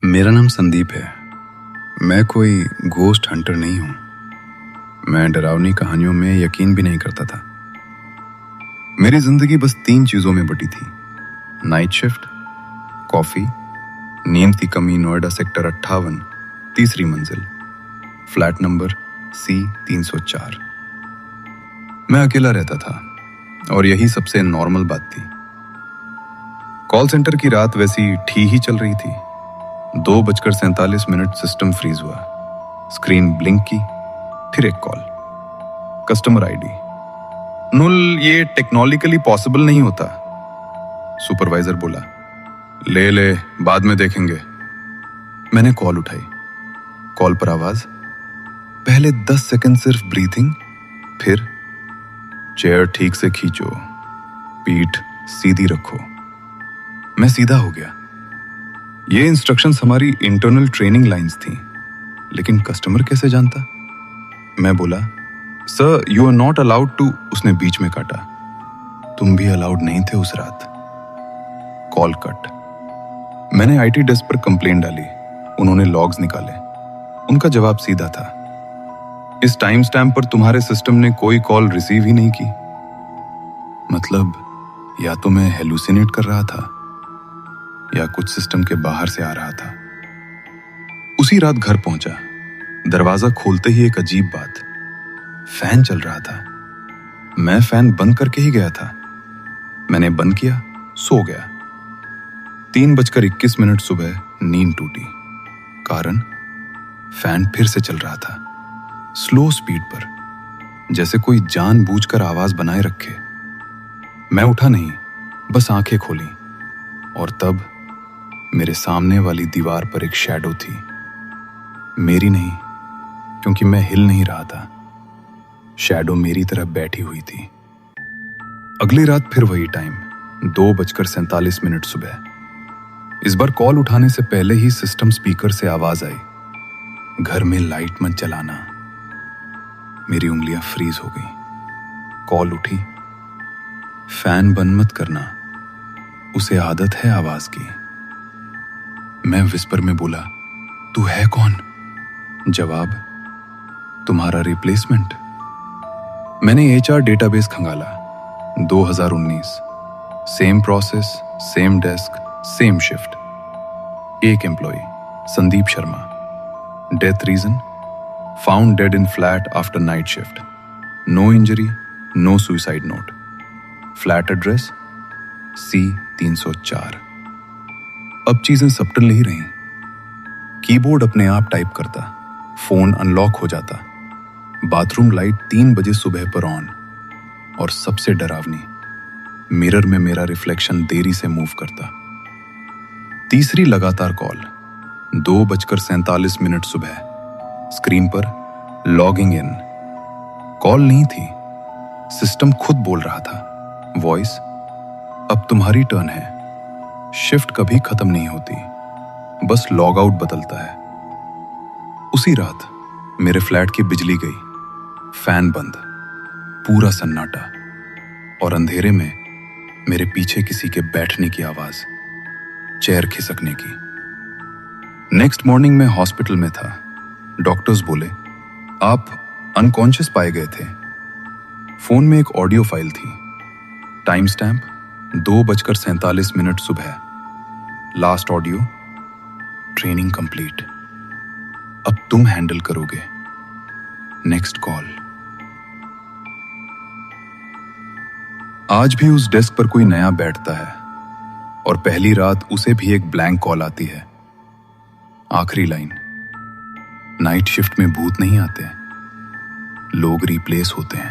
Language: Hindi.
मेरा नाम संदीप है। मैं कोई घोस्ट हंटर नहीं हूं। मैं डरावनी कहानियों में यकीन भी नहीं करता था। मेरी जिंदगी बस 3 चीजों में बटी थी: नाइट शिफ्ट, कॉफी, नींद की कमी। नोएडा सेक्टर 58, तीसरी मंजिल, फ्लैट नंबर C304। मैं अकेला रहता था और यही सबसे नॉर्मल बात थी। कॉल सेंटर की रात वैसी ठीक ही चल रही थी। 2:47 सिस्टम फ्रीज हुआ, स्क्रीन ब्लिंक की, फिर एक कॉल। कस्टमर आईडी नुल, ये टेक्नोलॉजिकली पॉसिबल नहीं होता। सुपरवाइजर बोला, ले बाद में देखेंगे। मैंने कॉल उठाई। कॉल पर आवाज, पहले 10 सेकंड सिर्फ ब्रीथिंग, फिर चेयर ठीक से खींचो, पीठ सीधी रखो। मैं सीधा हो गया। ये इंस्ट्रक्शंस हमारी इंटरनल ट्रेनिंग लाइंस थी, लेकिन कस्टमर कैसे जानता? मैं बोला, sir you are not allowed to. उसने बीच में काटा, तुम भी अलाउड नहीं थे उस रात। Call cut. मैंने आईटी डेस्क पर कंप्लेंट डाली। उन्होंने लॉग्स निकाले। उनका जवाब सीधा था, इस टाइम स्टैम्प पर तुम्हारे सिस्टम ने कोई कॉल रिसीव ही नहीं की। मतलब या तो मैं हेलुसिनेट कर रहा था या कुछ सिस्टम के बाहर से आ रहा था। उसी रात घर पहुंचा। दरवाजा खोलते ही एक अजीब बात, फैन चल रहा था। मैं फैन बंद करके ही गया था। मैंने बंद किया, सो गया। 3:21 सुबह नींद टूटी। कारण, फैन फिर से चल रहा था, स्लो स्पीड पर, जैसे कोई जानबूझकर आवाज बनाए रखे। मैं उठा नहीं, बस आंखें खोली, और तब मेरे सामने वाली दीवार पर एक शैडो थी। मेरी नहीं, क्योंकि मैं हिल नहीं रहा था। शैडो मेरी तरफ बैठी हुई थी। अगली रात फिर वही टाइम, 2:47 सुबह। इस बार कॉल उठाने से पहले ही सिस्टम स्पीकर से आवाज आई, घर में लाइट मत जलाना। मेरी उंगलियां फ्रीज हो गई। कॉल उठी, फैन बंद मत करना, उसे आदत है आवाज की। मैं विस्पर में बोला, तू है कौन? जवाब, तुम्हारा रिप्लेसमेंट। मैंने HR डेटाबेस खंगाला। 2019, same process, same desk, same shift. एक employee, Sandeep Sharma. Death reason, found dead in flat after night shift. No injury, no suicide note. Flat address C304। अब चीजें सब्टल नहीं रही। कीबोर्ड अपने आप टाइप करता, फोन अनलॉक हो जाता, बाथरूम लाइट 3 बजे सुबह पर ऑन, और सबसे डरावनी, मिरर में मेरा रिफ्लेक्शन देरी से मूव करता। तीसरी लगातार कॉल, 2:47 सुबह। स्क्रीन पर लॉगिंग इन। कॉल नहीं थी, सिस्टम खुद बोल रहा था। वॉइस, अब तुम्हारी टर्न है। शिफ्ट कभी खत्म नहीं होती, बस लॉग आउट बदलता है। उसी रात मेरे फ्लैट की बिजली गई, फैन बंद, पूरा सन्नाटा, और अंधेरे में मेरे पीछे किसी के बैठने की आवाज, चेयर खिसकने की। नेक्स्ट मॉर्निंग मैं हॉस्पिटल में था। डॉक्टर्स बोले, आप अनकॉन्शियस पाए गए थे। फोन में एक ऑडियो फाइल थी। टाइम स्टैम्प 2:47 सुबह। Last audio, training complete. अब तुम हैंडल करोगे नेक्स्ट कॉल। आज भी उस डेस्क पर कोई नया बैठता है, और पहली रात उसे भी एक ब्लैंक कॉल आती है। आखिरी लाइन, नाइट शिफ्ट में भूत नहीं आते, लोग रिप्लेस होते हैं।